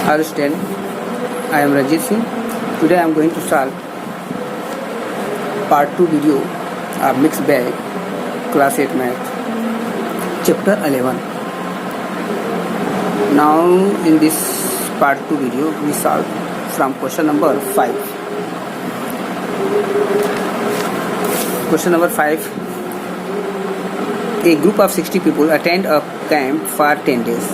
Hello student, I am Rajit Singh. Today I am going to solve part 2 video of mixed bag class 8 math chapter 11. Now in this part 2 video we solve from question number 5. Question number 5. A group of 60 people attend a camp for 10 days.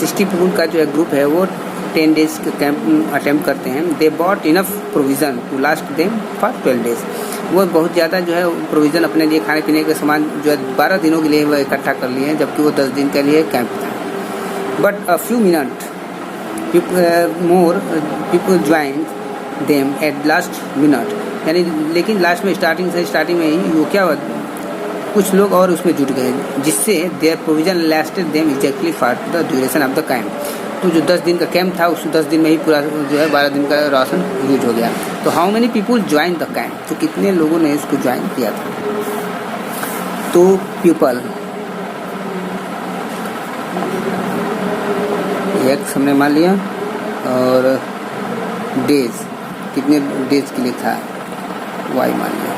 60 people का जो है group है वो 10 days के camp attempt करते हैं. They bought enough provision to last them for 12 days. वो बहुत ज़्यादा जो है प्रोविज़न अपने लिए खाने पीने के सामान जो है 12 दिनों के लिए वो इकट्ठा कर लिए हैं, जबकि वो 10 दिन के लिए कैंप था. But a few minute more people join them at last minute. यानी लेकिन लास्ट में स्टार्टिंग में ही वो क्या हुआ, कुछ लोग और उसमें जुट गए, जिससे their provision lasted them exactly for the duration of the camp. तो जो 10 दिन का कैंप था उस 10 दिन में ही पूरा जो है 12 दिन का राशन यूज हो गया. तो how many people join the camp, तो कितने लोगों ने इसको ज्वाइन किया था. तो पीपल एक्स हमने मान लिया और डेज कितने डेज के लिए था वाई मान लिया.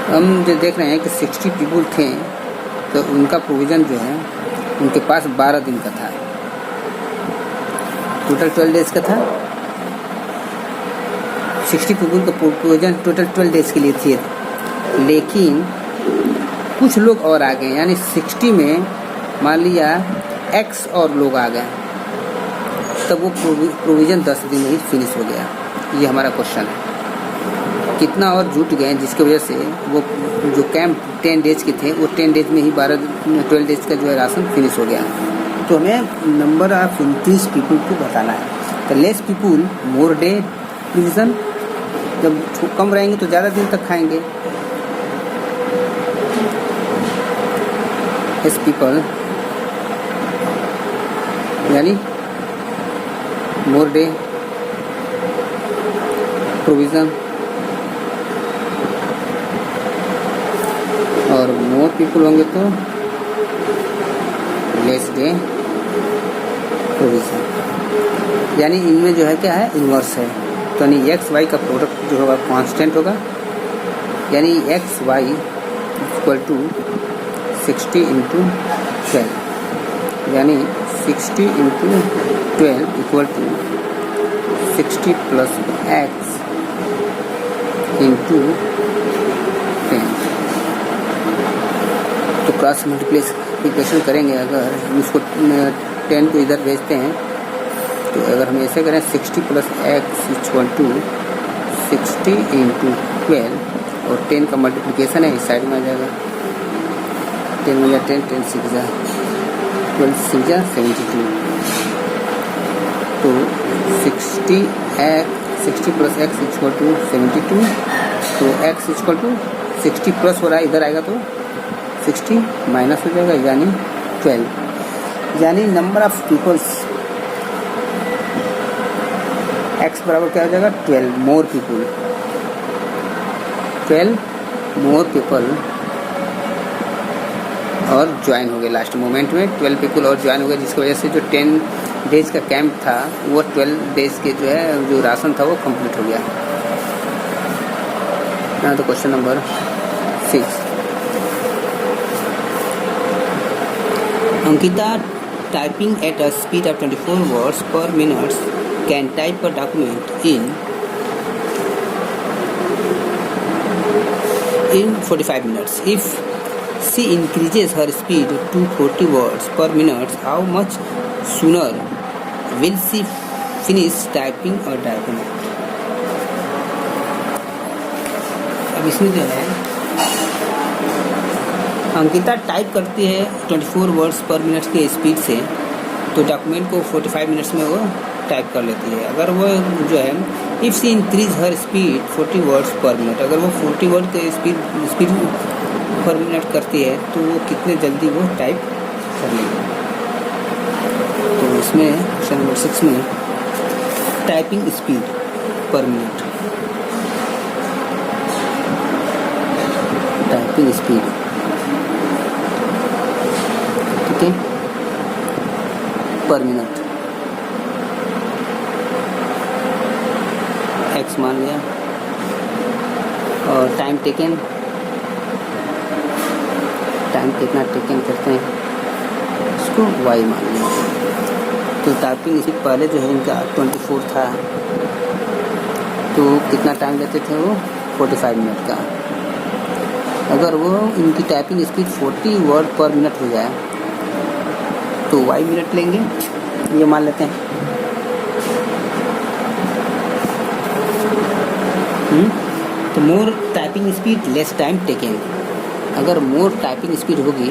हम जो देख रहे हैं कि 60 पीपल थे तो उनका प्रोविज़न जो है उनके पास 12 दिन का था. टोटल 12 डेज का था. 60 पीपल का प्रोविज़न टोटल 12 डेज के लिए थे, लेकिन कुछ लोग और आ गए, यानी 60 में मान लिया एक्स और लोग आ गए, तब वो प्रोविज़न 10 दिन में ही फिनिश हो गया. ये हमारा क्वेश्चन है. कितना और जुट गए जिसकी वजह से वो जो कैंप 10 डेज के थे वो 10 डेज में ही 12 डेज का जो है राशन फिनिश हो गया. तो हमें नंबर ऑफ इंक्रीज पीपल को बताना है. तो less people more day provision. जब कम रहेंगे तो ज़्यादा दिन तक खाएंगे. लेस पीपल यानी मोर डे प्रोविज़न, और मोर पीपल होंगे तो लेस डे प्रोविज़न. यानी इनमें जो है क्या है, इन्वर्स है. तो यानी एक्स वाई का प्रोडक्ट जो होगा कांस्टेंट होगा. यानी X Y equal to 60 into 12, यानी 60 into 12 equal to 60 plus X into 10. तो क्रॉस मल्टीप्लिकेशन करेंगे. अगर हम इसको 10 को इधर भेजते हैं तो अगर हम ऐसे करें 60 plus x equal to 60 into 12 और 10 का मल्टीप्लिकेशन है इस साइड में आ जाएगा. 10 में 10 6 जा 12 6 जा 72. तो 60 प्लस एक्स इक्वल टू 72. तो एक्स इक्वल टू 60 प्लस हो रहा है, इधर आएगा तो 60 माइनस हो जाएगा, यानी 12. यानी नंबर ऑफ पीपल्स एक्स बराबर क्या हो जाएगा, 12 मोर पीपल. 12 मोर पीपल और ज्वाइन हो गए लास्ट मोमेंट में. 12 पीपल और ज्वाइन हो गए, जिसकी वजह से जो 10 डेज का कैंप था वो 12 डेज के जो है जो राशन था वो कंप्लीट हो गया. तो question number 6. Ankita, typing at a speed of 24 words per minute, can type a document in 45 minutes. If she increases her speed to 40 words per minute, how much sooner will she finish typing a document? अब इसमें जो है Ankita type करती है 24 words per minute के speed से, तो document को 45 मिनट्स में वो टाइप कर लेती है. अगर वो जो है if she increase her speed 40 words per minute, अगर वो 40 वर्ड के स्पीड पर मिनट करती है तो वो कितने जल्दी वो टाइप कर लेगी. तो इसमें क्वेश्चन नंबर 6 में टाइपिंग स्पीड पर मिनट, टाइपिंग स्पीड पर मिनट एक्स मान लिया, और टाइम टेकन कितना टेकन करते हैं इसको वाई मान लिया। तो टाइपिंग स्पीड पहले जो है इनका 24 था, तो कितना टाइम लेते थे वो 45 मिनट का। अगर वो इनकी typing speed 40 word per minute हो जाए तो वाई मिनट लेंगे, ये मान लेते हैं। तो more typing speed less time taken. अगर मोर टाइपिंग स्पीड होगी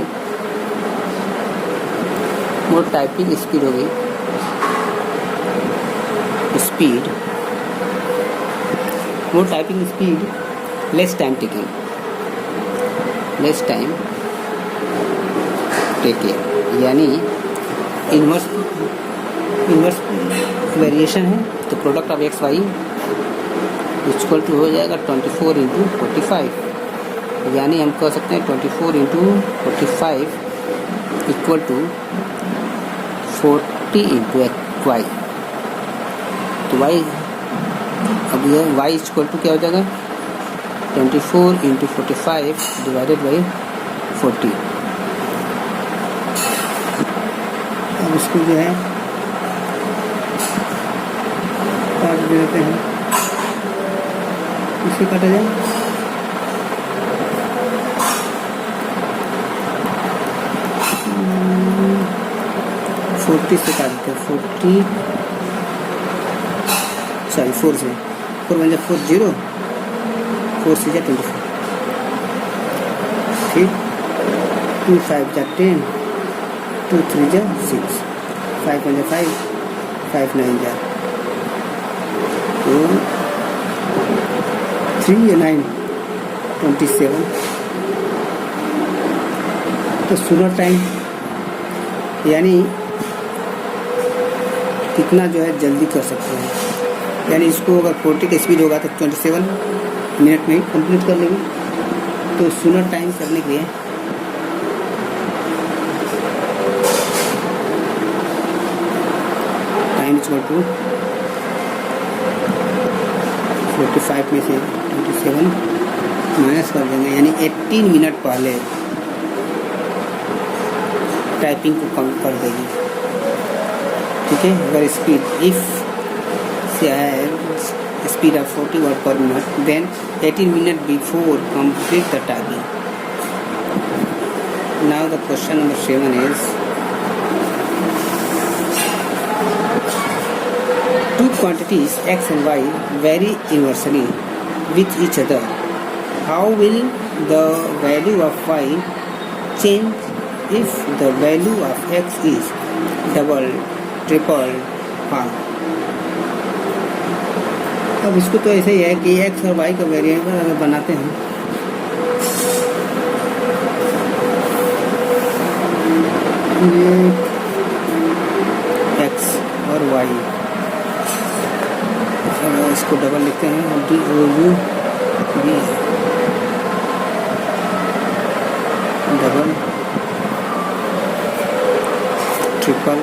लेस टाइम टेकन, यानी इन्वर्स वेरिएशन है, तो product of X Y equal to हो जाएगा 24 इंटू 45, यानी हम कह सकते हैं 24 into 45 equal to 40 into y. तो वाई अब ये वाई इक्वल टू क्या हो जाएगा 24 इंटू 45 डिवाइडेड बाई 40। अब इसको जो है काट देते हैं, इसे काटा जाए 40 से काटते हैं 4 से 4 बन जाए 40, 4 से 24, ठीक 2 5 जा 10, 2 3 जा 6, 5 बन जाए 5 9 जा, तो 3 या 9 27। तो सुनर टाइम यानी कितना जो है जल्दी कर सकते हैं, यानी इसको अगर 40 का स्पीड होगा तो 27 मिनट में कंप्लीट कर लेंगे। तो सुनर टाइम करने के लिए टाइम इक्वल टू 45 में से 27 माइनस कर देंगे, यानी 18 मिनट पहले टाइपिंग को कम कर देगी, ठीक है। अगर स्पीड इफ से है speed of 40 word per minute, then 18 minute before complete the typing. Now the question number 7 is two quantities x and y vary inversely with each other. How will the value of y change if the value of x is double, triple, half? अब इसको तो ऐसे ही है कि x और y का variable अगर बनाते हैं ये x और y, इसको डबल लिखते हैं D O U B, double triple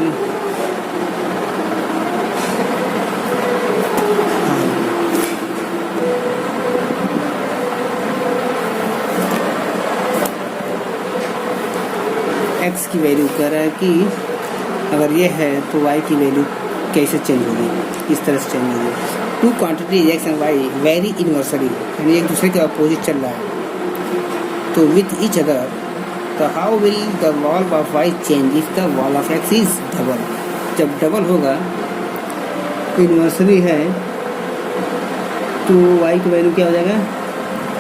x की वैल्यू कह रहा है कि अगर ये है तो वाई की वैल्यू कैसे चेंज होगी, इस तरह से चेंज होगी। Two quantities x and y vary inversely, यानी एक दूसरे के अपोजिट चल रहा है, तो विथ ईच अदर, तो how will the value of y change if the value of x is double. जब डबल होगा इनवर्सली है तो वाई की वैल्यू क्या हो जाएगा,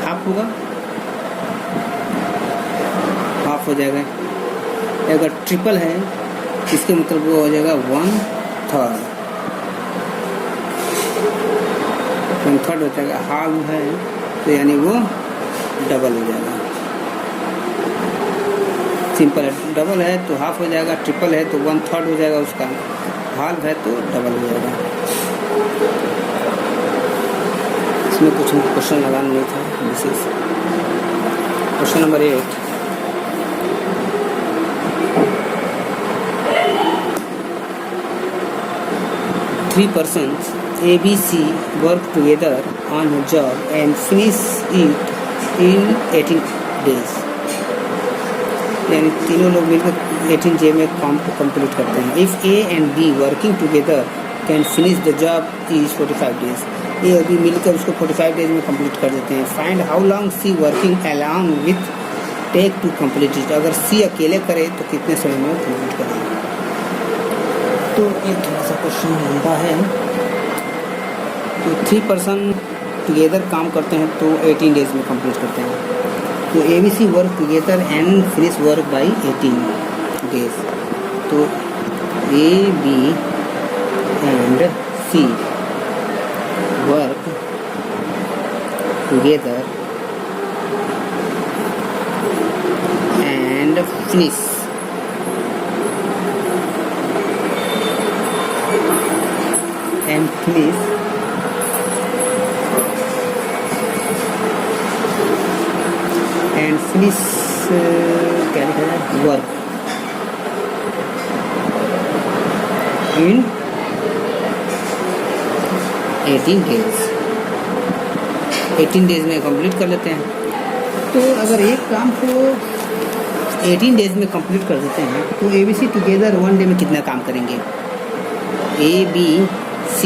हाफ होगा, हाफ हो जाएगा। अगर ट्रिपल है इसके मतलब वो हो जाएगा 1/3, 1/3 हो जाएगा। हाफ है तो यानी वो डबल हो जाएगा। सिंपल है, डबल है तो हाफ हो जाएगा, ट्रिपल है तो 1/3 हो जाएगा उसका, हाफ है तो डबल हो जाएगा। इसमें कुछ क्वेश्चन लगाना नहीं था विशेष। Question number 8, three persons A, B, C work together on a job and finish it in 18 days. यानी तीनों लोग मिलकर 18 डे में काम को कंप्लीट करते हैं. If A and B working together can finish the job is 45 days. A और B मिलकर उसको 45 डेज में कंप्लीट कर देते हैं. Find how long C working along with take to complete it. अगर C अकेले करे तो कितने समय में कंप्लीट करेंगे. तो ये थोड़ा सा क्वेश्चन लंबा है. तो 3 पर्सन टुगेदर काम करते हैं तो 18 डेज में कंप्लीट करते हैं. तो ABC work together and finish work by 18 days. तो AB and C work together and finish क्या लिखा है वर्क इन 18 डेज. 18 डेज में कंप्लीट कर लेते हैं. तो अगर एक काम को 18 डेज में कंप्लीट कर देते हैं तो ABC टुगेदर 1 डे में कितना काम करेंगे. ABC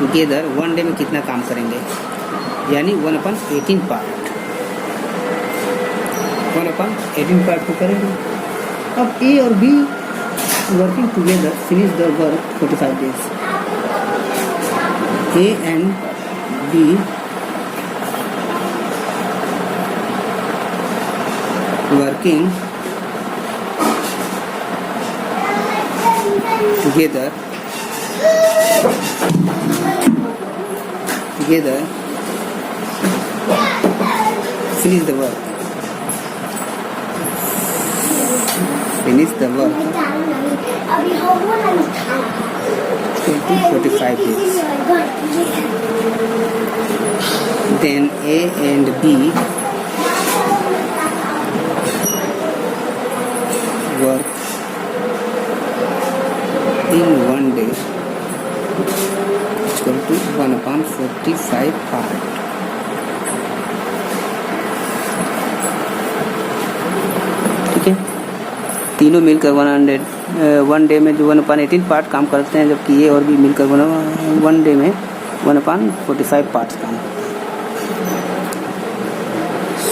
टुगेदर 1 डे में कितना काम करेंगे. यानी 1/18 पार्ट. 1/18 पार्ट को करेंगे. अब A और B working together finish the work 45 days. A and B working together finish the work 45 days. Then A and B work in 1 day equal to 1/45 part. ठीक है. तीनों मिलकर 1 डे में जो 1/18 पार्ट काम करते हैं, जबकि A और B मिलकर 1 डे में 1/45 पार्ट्स काम करते हैं.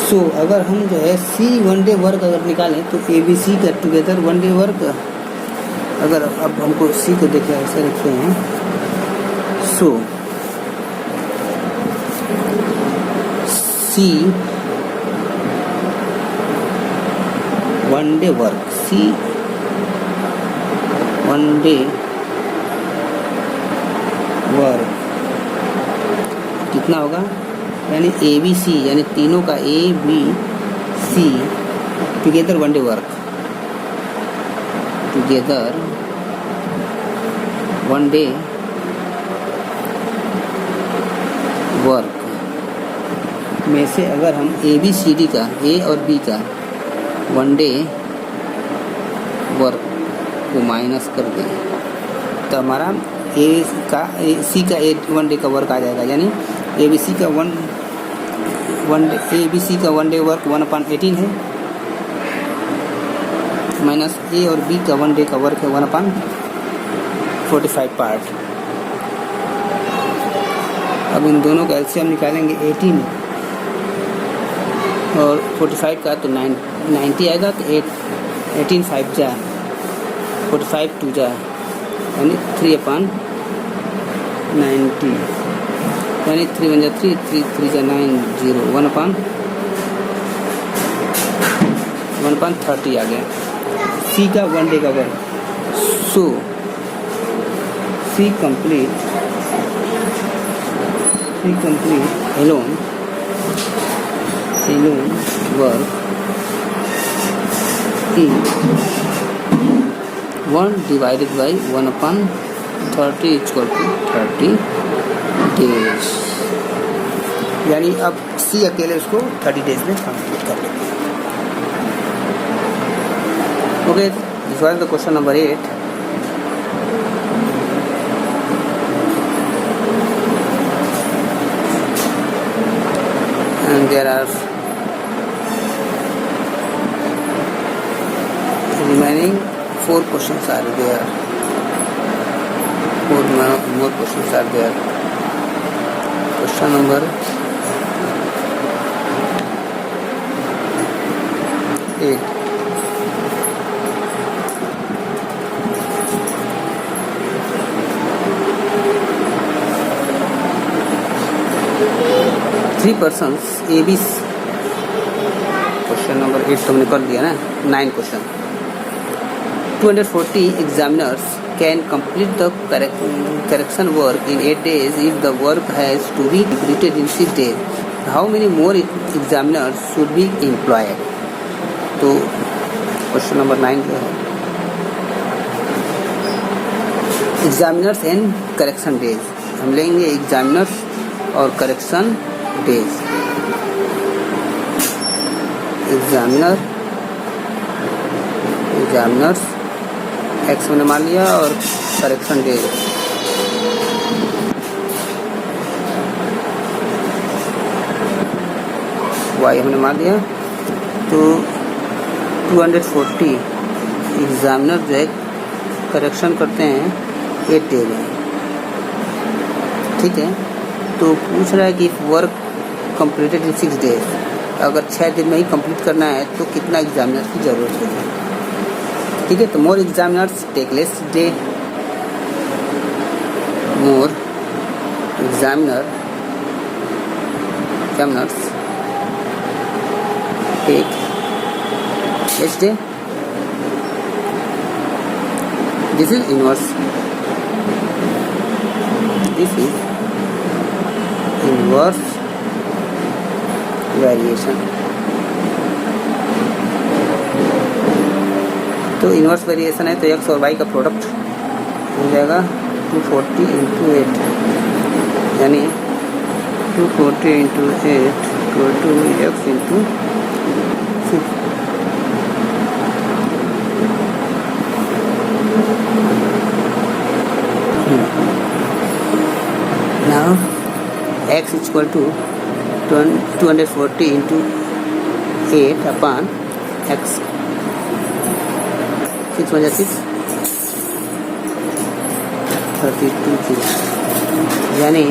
सो अगर हम जो है C 1 डे वर्क अगर निकालें तो ABC का टुगेदर 1 डे वर्क. अगर अब हमको C को देखिए ऐसे रखते हैं. सो C 1 day work. C 1 day work कितना होगा. यानी ABC यानी तीनों का ABC together 1 day work. Together 1 day work में से अगर हम ABCD का A और B का 1 डे वर्क को माइनस कर दें तो हमारा C का 1 डे का वर्क आ जाएगा. यानी ABC का 1 डे वर्क 1/18 है माइनस A और B का 1 डे का वर्क है 1/45 पार्ट. अब इन दोनों का एलसीएम निकालेंगे 18 और 45 का तो 90 आएगा. तो 18 5 जा 45 2 जा यानी 3/90 यानी 3 1 जा 3 3 जा 9 0 1/30 आ गया. C का 1 डे का work. So C complete alone work in 1 divided by 1/30 equal to 30 days. यानी अब C अकेले उसको 30 डेज में कंप्लीट कर लेंगे. Okay, this was the question number 8. and there are remaining 4 questions are there. 4 more questions are there. Question number 8. Three persons A B. Question number 8 तो हमने कर दिया ना. 9 question. 240 examiners can complete the correction work in 8 days if the work has to be completed in 6 days. How many more examiners should be employed? तो question number 9 जो है examiners and correction days. हम लेंगे examiners और correction days. examiners x मैंने मान लिया और करेक्शन डेज y हमने मान लिया. तो 240 एग्जामिनर जो है करेक्शन करते हैं 8 डे में. ठीक है. तो पूछ रहा है कि वर्क कंप्लीटेड इन 6 डेज. अगर 6 दिन में ही कंप्लीट करना है तो कितना एग्जामिनर की ज़रूरत होगी. ठीक है. तो more examiners take less day. More examiners take less day. This is inverse. Inverse variation. तो इनवर्स वेरिएशन है तो x और y का प्रोडक्ट हो जाएगा 240 इंटू 8 यानी 240 into 8 equal to x into 6. Now x is equal to 240 into 8 upon x. 6 बजा 6 32 यानी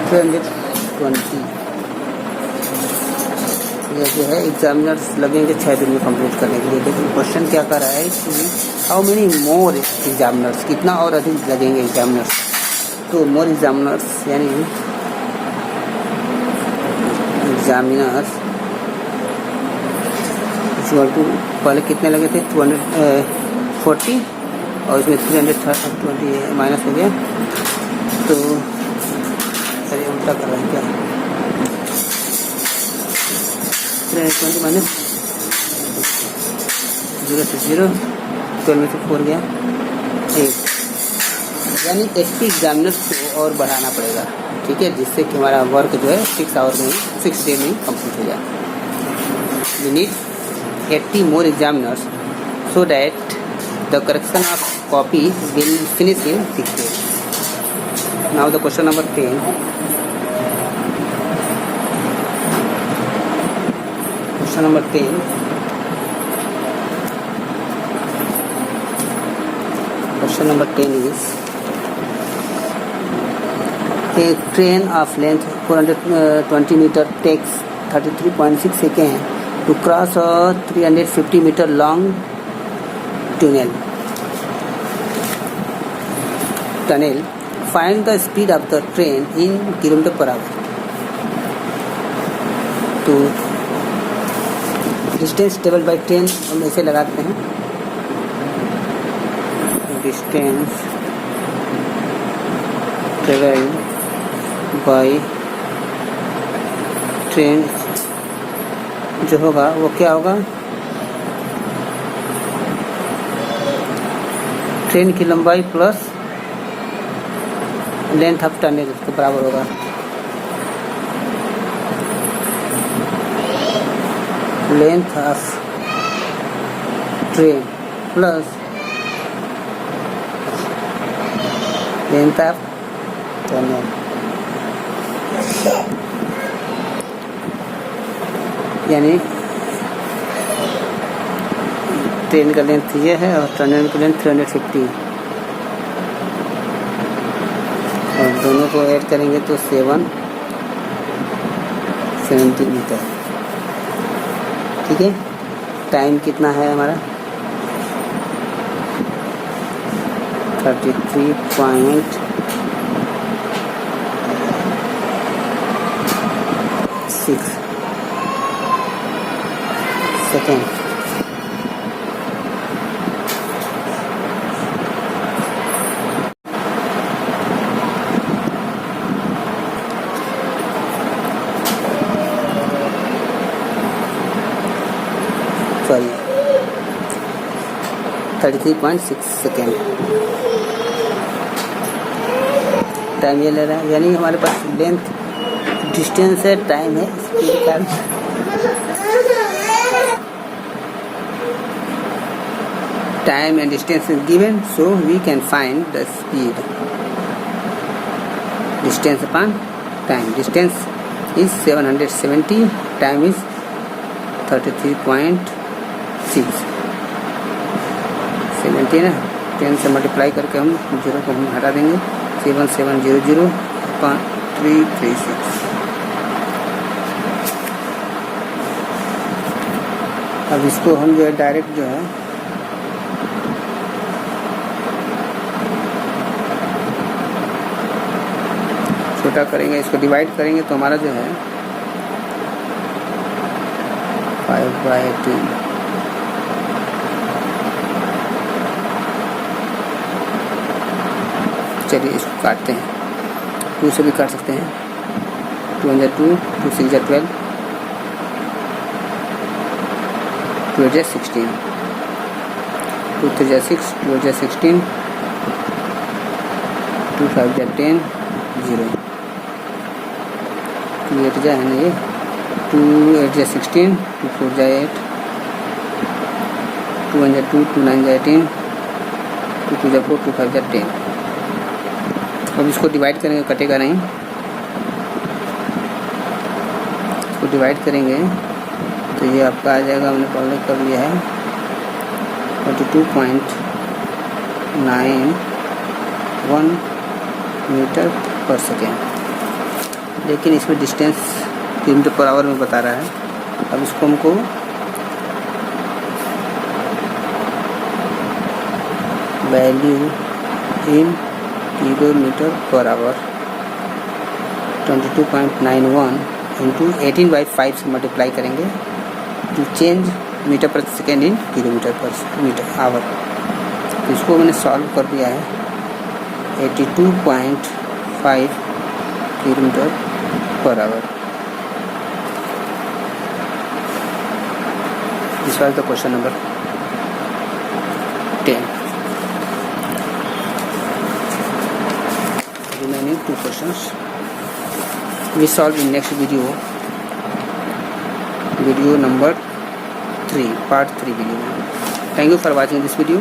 320. यह जो है एग्जामिनर्स लगेंगे 6 दिन में कंप्लीट करने के लिए. लेकिन क्वेश्चन क्या कर रहा है कि हाउ मेनी मोर एग्जामिनर्स, कितना और अधिक लगेंगे एग्जामिनर्स. तो मोर एग्जामिनर्स यानी एग्जामिनर्स इक्वल टू पहले कितने लगे थे 240 और इसमें 320 माइनस हो गया. तो सर ये उल्टा कर रहा है क्या. 320 माइनस 0 से 0 12 में से 4 गया 8 यानी 80 एग्जामिनर्स को और बढ़ाना पड़ेगा. ठीक है. जिससे कि हमारा वर्क जो है 6 आवर में 6 डे में कंप्लीट हो जाए. We need 80 more examiners so that the correction of copy will finish in 6 days. Now the question number 10. Question number 10. Question number 10 is a train of length 420 meter takes 33.6 seconds to cross a 350 meter long tunnel. Find the speed of the train in kilometer per hour. तो distance table by train हम ऐसे लगाते हैं. Distance table by train जो होगा वो क्या होगा. ट्रेन की लंबाई प्लस लेंथ ऑफ टनल के बराबर होगा. Length of train plus length of tunnel. यानी ट्रेन का लेंथ ये है और टनल का लेंथ 350, और दोनों को ऐड करेंगे तो 770 मीटर। ठीक है, टाइम कितना है हमारा 33.6 सेकेंड। सॉरी 33.6 सेकेंड टाइम ये ले रहा है, यानी हमारे पास लेंथ डिस्टेंस है, टाइम है, स्पीड का time and distance is given, so we can find the speed. Distance upon time. Distance is 770, time is 33.6। 70 ना 10 से मल्टीप्लाई करके हम 0 को हम हटा देंगे, 7700/336। अब इसको हम जो है डायरेक्ट जो है छोटा करेंगे, इसको डिवाइड करेंगे तो हमारा जो है 5/18। चलिए इसको काटते हैं, 2 से भी काट सकते हैं, 2 × 2, 2 × 6 = 12, 2 × 16, 2 × 3 = 6, 2 × 16, 2 × 5 = 10, 0, 2 × 8 है ना ये, 2 × 8 = 16, 2 × 4 = 8, 2 × 2, 2 × 9 = 18, 2 × 2 = 4, 2 × 5 = 10। अब इसको डिवाइड करेंगे, कटेगा नहीं, इसको डिवाइड करेंगे तो ये आपका आ जाएगा, हमने पहले कर लिया है 42.91 मीटर पर सेकेंड, लेकिन इसमें डिस्टेंस km/h में बता रहा है। अब इसको हमको वैल्यू इन km/h 22.91 इंटू 18/5 से मल्टीप्लाई करेंगे टू चेंज मीटर पर सेकेंड इन km/h। तो इसको मैंने सॉल्व कर दिया है, 82.5 km/h। This was the question number 10. Remaining 2 questions we solve in next video number 3, part 3 video. Thank you for watching this video.